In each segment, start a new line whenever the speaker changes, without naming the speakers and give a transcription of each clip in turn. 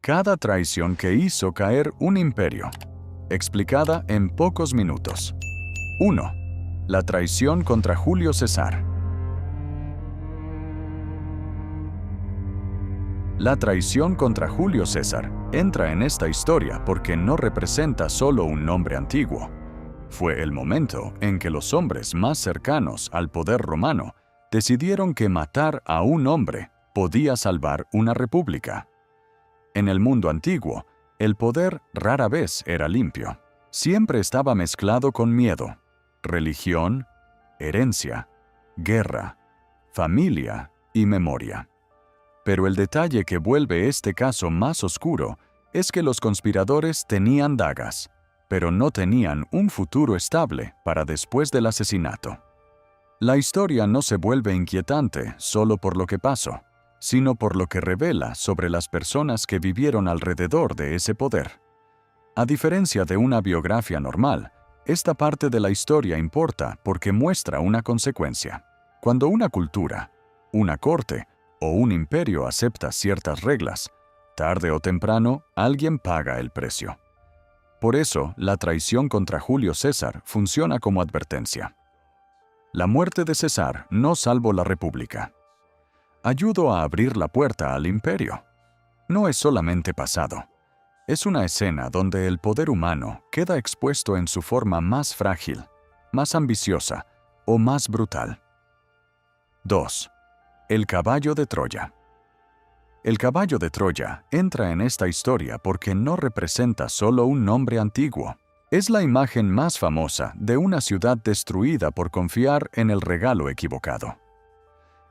cada traición que hizo caer un imperio. Explicada en pocos minutos. 1. La traición contra Julio César. La traición contra Julio César entra en esta historia porque no representa solo un nombre antiguo. Fue el momento en que los hombres más cercanos al poder romano decidieron que matar a un hombre podía salvar una república. En el mundo antiguo, el poder rara vez era limpio. Siempre estaba mezclado con miedo, religión, herencia, guerra, familia y memoria. Pero el detalle que vuelve este caso más oscuro es que los conspiradores tenían dagas, pero no tenían un futuro estable para después del asesinato. La historia no se vuelve inquietante solo por lo que pasó, sino por lo que revela sobre las personas que vivieron alrededor de ese poder. A diferencia de una biografía normal, esta parte de la historia importa porque muestra una consecuencia. Cuando una cultura, una corte o un imperio acepta ciertas reglas, tarde o temprano alguien paga el precio. Por eso, la traición contra Julio César funciona como advertencia. La muerte de César no salvó la república. Ayudó a abrir la puerta al imperio. No es solamente pasado. Es una escena donde el poder humano queda expuesto en su forma más frágil, más ambiciosa o más brutal. 2. El caballo de Troya. El caballo de Troya entra en esta historia porque no representa solo un nombre antiguo. Es la imagen más famosa de una ciudad destruida por confiar en el regalo equivocado.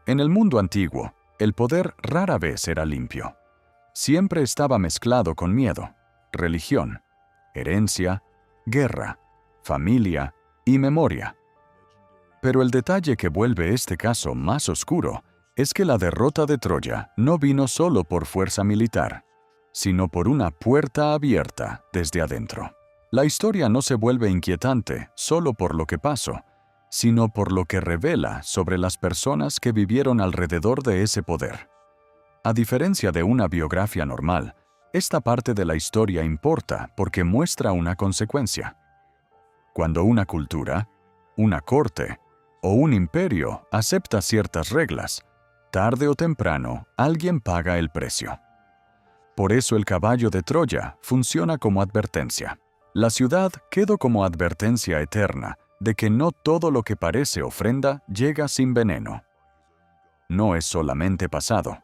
En el mundo antiguo, el poder rara vez era limpio. Siempre estaba mezclado con miedo, religión, herencia, guerra, familia y memoria. Pero el detalle que vuelve este caso más oscuro es que la derrota de Troya no vino solo por fuerza militar, sino por una puerta abierta desde adentro. La historia no se vuelve inquietante solo por lo que pasó, sino por lo que revela sobre las personas que vivieron alrededor de ese poder. A diferencia de una biografía normal, esta parte de la historia importa porque muestra una consecuencia. Cuando una cultura, una corte o un imperio acepta ciertas reglas, tarde o temprano alguien paga el precio. Por eso el caballo de Troya funciona como advertencia. La ciudad quedó como advertencia eterna de que no todo lo que parece ofrenda llega sin veneno. No es solamente pasado.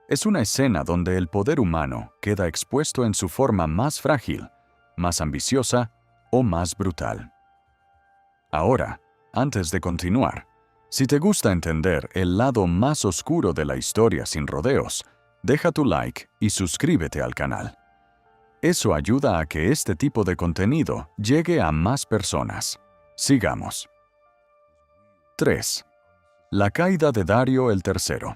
Es una escena donde el poder humano queda expuesto en su forma más frágil, más ambiciosa o más brutal. Ahora, antes de continuar, si te gusta entender el lado más oscuro de la historia sin rodeos, deja tu like y suscríbete al canal. Eso ayuda a que este tipo de contenido llegue a más personas. Sigamos. 3. La caída de Darío el III.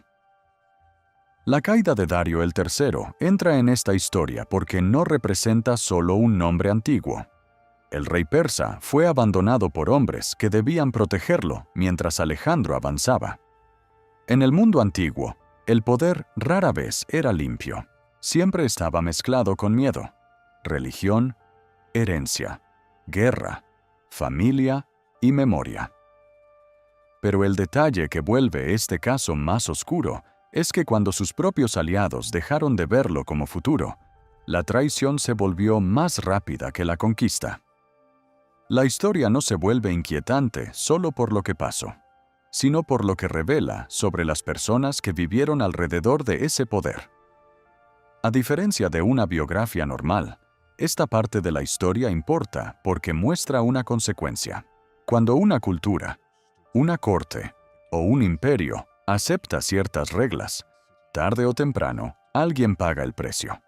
La caída de Darío el III entra en esta historia porque no representa solo un nombre antiguo. El rey persa fue abandonado por hombres que debían protegerlo mientras Alejandro avanzaba. En el mundo antiguo, el poder rara vez era limpio. Siempre estaba mezclado con miedo, religión, herencia, guerra, familia y memoria. Pero el detalle que vuelve este caso más oscuro es que cuando sus propios aliados dejaron de verlo como futuro, la traición se volvió más rápida que la conquista. La historia no se vuelve inquietante solo por lo que pasó, sino por lo que revela sobre las personas que vivieron alrededor de ese poder. A diferencia de una biografía normal, esta parte de la historia importa porque muestra una consecuencia. Cuando una cultura, una corte o un imperio acepta ciertas reglas, tarde o temprano alguien paga el precio.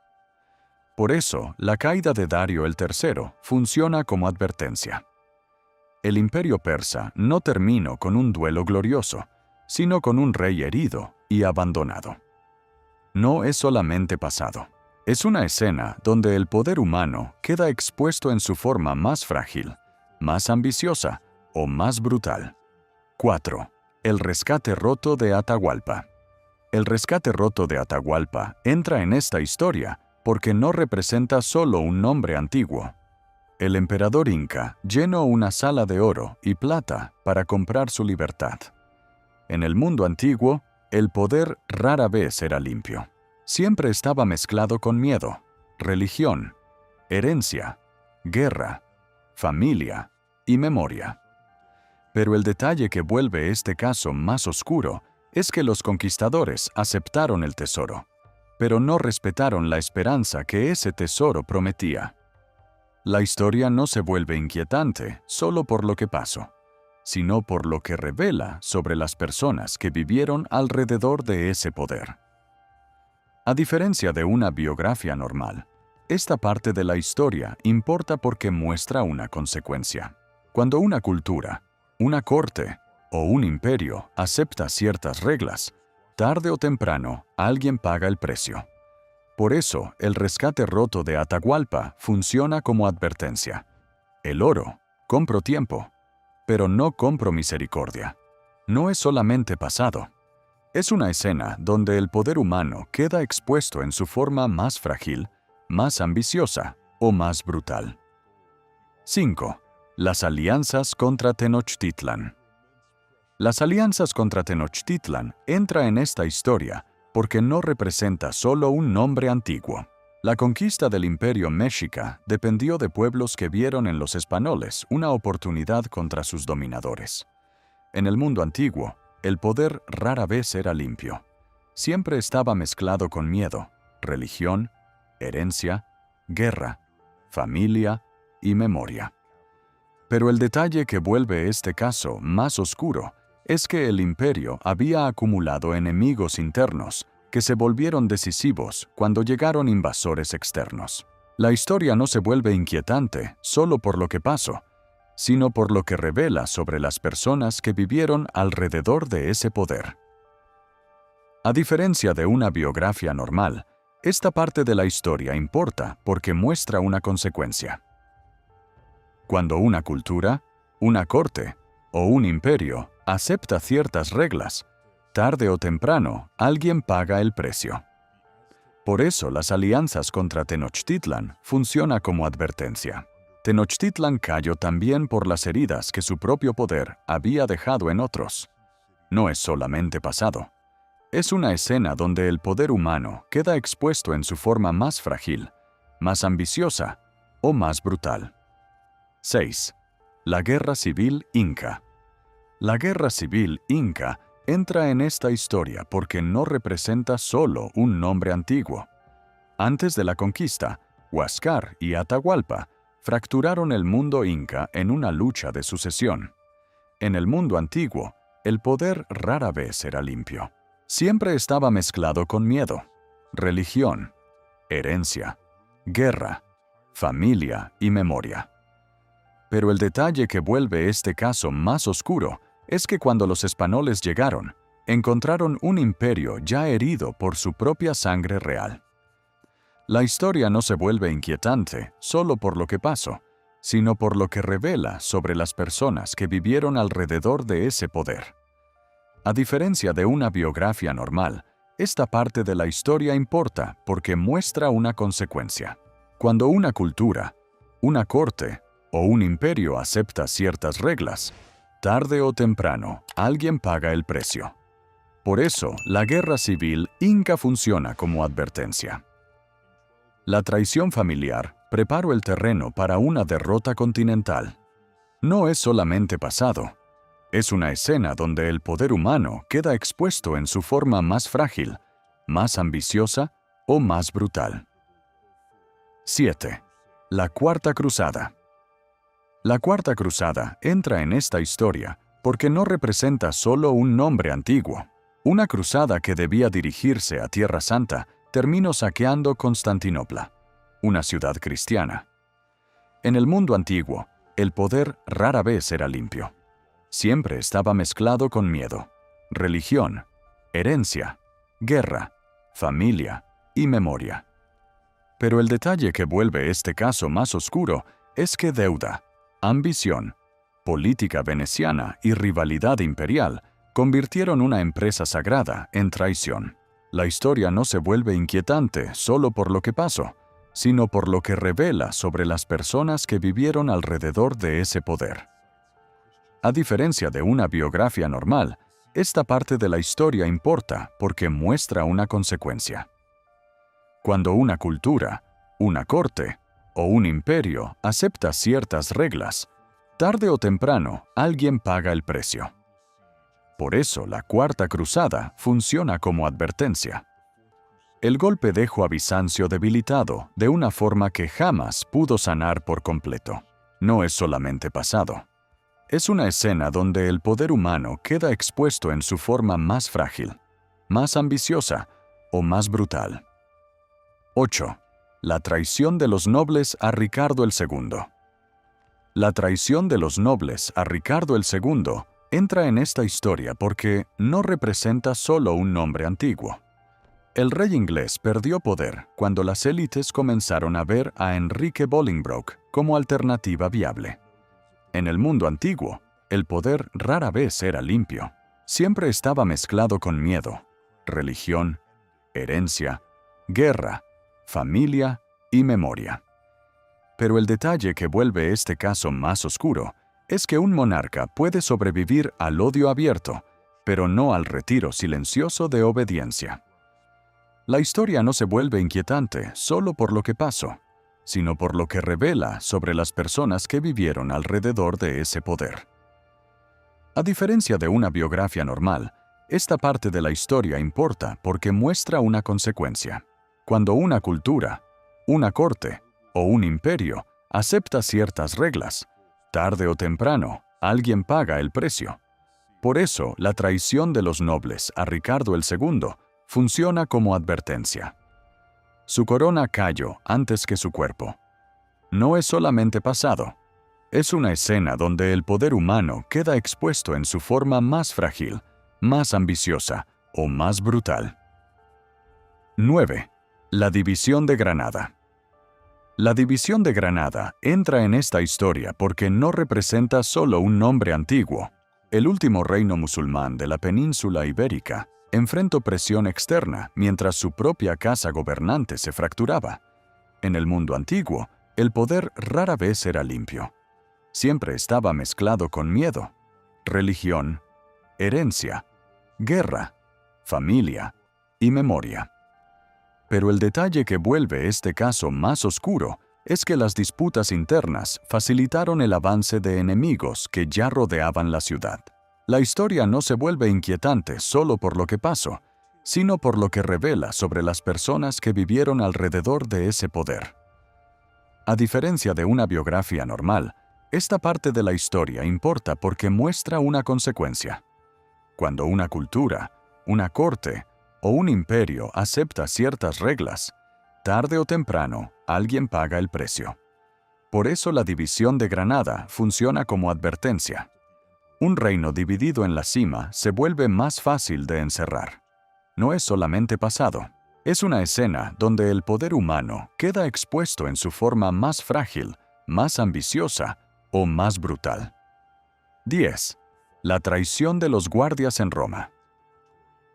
Por eso, la caída de Darío el III funciona como advertencia. El imperio persa no terminó con un duelo glorioso, sino con un rey herido y abandonado. No es solamente pasado. Es una escena donde el poder humano queda expuesto en su forma más frágil, más ambiciosa o más brutal. 4. El rescate roto de Atahualpa. El rescate roto de Atahualpa entra en esta historia porque no representa solo un nombre antiguo. El emperador inca llenó una sala de oro y plata para comprar su libertad. En el mundo antiguo, el poder rara vez era limpio. Siempre estaba mezclado con miedo, religión, herencia, guerra, familia y memoria. Pero el detalle que vuelve este caso más oscuro es que los conquistadores aceptaron el tesoro, pero no respetaron la esperanza que ese tesoro prometía. La historia no se vuelve inquietante solo por lo que pasó, sino por lo que revela sobre las personas que vivieron alrededor de ese poder. A diferencia de una biografía normal, esta parte de la historia importa porque muestra una consecuencia. Cuando una cultura, una corte o un imperio acepta ciertas reglas, tarde o temprano alguien paga el precio. Por eso, el rescate roto de Atahualpa funciona como advertencia. El oro, compro tiempo, pero no compro misericordia. No es solamente pasado. Es una escena donde el poder humano queda expuesto en su forma más frágil, más ambiciosa o más brutal. 5. Las alianzas contra Tenochtitlan. Las alianzas contra Tenochtitlan entra en esta historia porque no representa solo un nombre antiguo. La conquista del Imperio Mexica dependió de pueblos que vieron en los españoles una oportunidad contra sus dominadores. En el mundo antiguo, el poder rara vez era limpio. Siempre estaba mezclado con miedo, religión, herencia, guerra, familia y memoria. Pero el detalle que vuelve este caso más oscuro es que el imperio había acumulado enemigos internos que se volvieron decisivos cuando llegaron invasores externos. La historia no se vuelve inquietante solo por lo que pasó, sino por lo que revela sobre las personas que vivieron alrededor de ese poder. A diferencia de una biografía normal, esta parte de la historia importa porque muestra una consecuencia. Cuando una cultura, una corte o un imperio acepta ciertas reglas, tarde o temprano alguien paga el precio. Por eso las alianzas contra Tenochtitlan funcionan como advertencia. Tenochtitlan cayó también por las heridas que su propio poder había dejado en otros. No es solamente pasado. Es una escena donde el poder humano queda expuesto en su forma más frágil, más ambiciosa o más brutal. 6. La Guerra Civil Inca. La Guerra Civil Inca entra en esta historia porque no representa solo un nombre antiguo. Antes de la conquista, Huáscar y Atahualpa fracturaron el mundo inca en una lucha de sucesión. En el mundo antiguo, el poder rara vez era limpio. Siempre estaba mezclado con miedo, religión, herencia, guerra, familia y memoria. Pero el detalle que vuelve este caso más oscuro es que cuando los españoles llegaron, encontraron un imperio ya herido por su propia sangre real. La historia no se vuelve inquietante solo por lo que pasó, sino por lo que revela sobre las personas que vivieron alrededor de ese poder. A diferencia de una biografía normal, esta parte de la historia importa porque muestra una consecuencia. Cuando una cultura, una corte o un imperio acepta ciertas reglas, tarde o temprano alguien paga el precio. Por eso, la guerra civil inca funciona como advertencia. La traición familiar preparó el terreno para una derrota continental. No es solamente pasado, es una escena donde el poder humano queda expuesto en su forma más frágil, más ambiciosa o más brutal. 7. La Cuarta Cruzada. La Cuarta Cruzada entra en esta historia porque no representa solo un nombre antiguo. Una cruzada que debía dirigirse a Tierra Santa terminó saqueando Constantinopla, una ciudad cristiana. En el mundo antiguo, el poder rara vez era limpio. Siempre estaba mezclado con miedo, religión, herencia, guerra, familia y memoria. Pero el detalle que vuelve este caso más oscuro es que deuda, ambición, política veneciana y rivalidad imperial convirtieron una empresa sagrada en traición. La historia no se vuelve inquietante solo por lo que pasó, sino por lo que revela sobre las personas que vivieron alrededor de ese poder. A diferencia de una biografía normal, esta parte de la historia importa porque muestra una consecuencia. Cuando una cultura, una corte o un imperio acepta ciertas reglas, tarde o temprano alguien paga el precio. Por eso la Cuarta Cruzada funciona como advertencia. El golpe dejó a Bizancio debilitado de una forma que jamás pudo sanar por completo. No es solamente pasado. Es una escena donde el poder humano queda expuesto en su forma más frágil, más ambiciosa o más brutal. 8. La traición de los nobles a Ricardo II. La traición de los nobles a Ricardo II entra en esta historia porque no representa solo un nombre antiguo. El rey inglés perdió poder cuando las élites comenzaron a ver a Enrique Bolingbroke como alternativa viable. En el mundo antiguo, el poder rara vez era limpio. Siempre estaba mezclado con miedo, religión, herencia, guerra, familia y memoria. Pero el detalle que vuelve este caso más oscuro es que un monarca puede sobrevivir al odio abierto, pero no al retiro silencioso de obediencia. La historia no se vuelve inquietante solo por lo que pasó, sino por lo que revela sobre las personas que vivieron alrededor de ese poder. A diferencia de una biografía normal, esta parte de la historia importa porque muestra una consecuencia. Cuando una cultura, una corte o un imperio acepta ciertas reglas, tarde o temprano, alguien paga el precio. Por eso, la traición de los nobles a Ricardo II funciona como advertencia. Su corona cayó antes que su cuerpo. No es solamente pasado. Es una escena donde el poder humano queda expuesto en su forma más frágil, más ambiciosa o más brutal. 9. La división de Granada. La división de Granada entra en esta historia porque no representa solo un nombre antiguo. El último reino musulmán de la península ibérica enfrentó presión externa mientras su propia casa gobernante se fracturaba. En el mundo antiguo, el poder rara vez era limpio. Siempre estaba mezclado con miedo, religión, herencia, guerra, familia y memoria. Pero el detalle que vuelve este caso más oscuro es que las disputas internas facilitaron el avance de enemigos que ya rodeaban la ciudad. La historia no se vuelve inquietante solo por lo que pasó, sino por lo que revela sobre las personas que vivieron alrededor de ese poder. A diferencia de una biografía normal, esta parte de la historia importa porque muestra una consecuencia. Cuando una cultura, una corte o un imperio acepta ciertas reglas, tarde o temprano alguien paga el precio. Por eso la división de Granada funciona como advertencia. Un reino dividido en la cima se vuelve más fácil de encerrar. No es solamente pasado. Es una escena donde el poder humano queda expuesto en su forma más frágil, más ambiciosa o más brutal. 10. La traición de los guardias en Roma.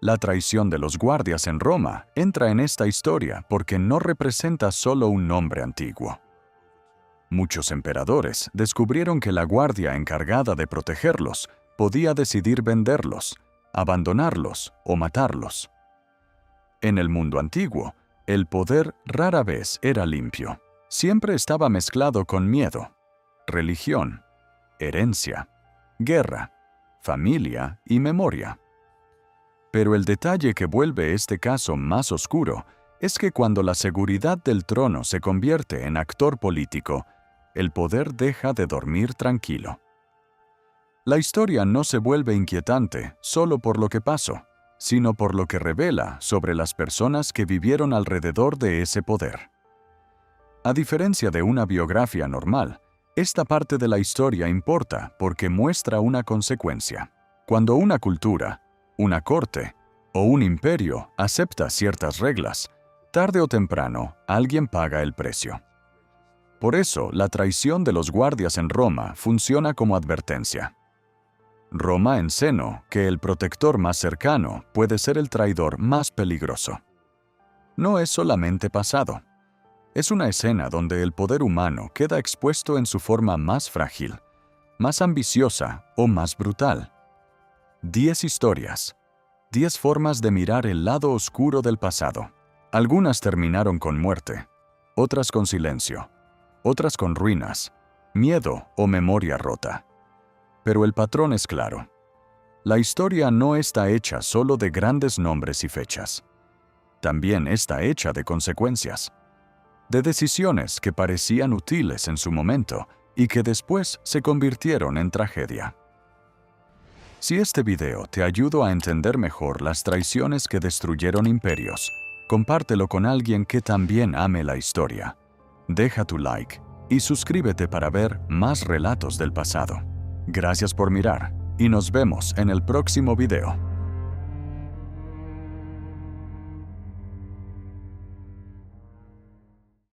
La traición de los guardias en Roma entra en esta historia porque no representa solo un nombre antiguo. Muchos emperadores descubrieron que la guardia encargada de protegerlos podía decidir venderlos, abandonarlos o matarlos. En el mundo antiguo, el poder rara vez era limpio. Siempre estaba mezclado con miedo, religión, herencia, guerra, familia y memoria. Pero el detalle que vuelve este caso más oscuro es que cuando la seguridad del trono se convierte en actor político, el poder deja de dormir tranquilo. La historia no se vuelve inquietante solo por lo que pasó, sino por lo que revela sobre las personas que vivieron alrededor de ese poder. A diferencia de una biografía normal, esta parte de la historia importa porque muestra una consecuencia. Cuando una cultura, una corte o un imperio acepta ciertas reglas, tarde o temprano alguien paga el precio. Por eso, la traición de los guardias en Roma funciona como advertencia. Roma enseñó que el protector más cercano puede ser el traidor más peligroso. No es solamente pasado. Es una escena donde el poder humano queda expuesto en su forma más frágil, más ambiciosa o más brutal. 10 historias, 10 formas de mirar el lado oscuro del pasado. Algunas terminaron con muerte, otras con silencio, otras con ruinas, miedo o memoria rota. Pero el patrón es claro. La historia no está hecha solo de grandes nombres y fechas. También está hecha de consecuencias, de decisiones que parecían útiles en su momento y que después se convirtieron en tragedia. Si este video te ayudó a entender mejor las traiciones que destruyeron imperios, compártelo con alguien que también ame la historia. Deja tu like y suscríbete para ver más relatos del pasado. Gracias por mirar y nos vemos en el próximo video.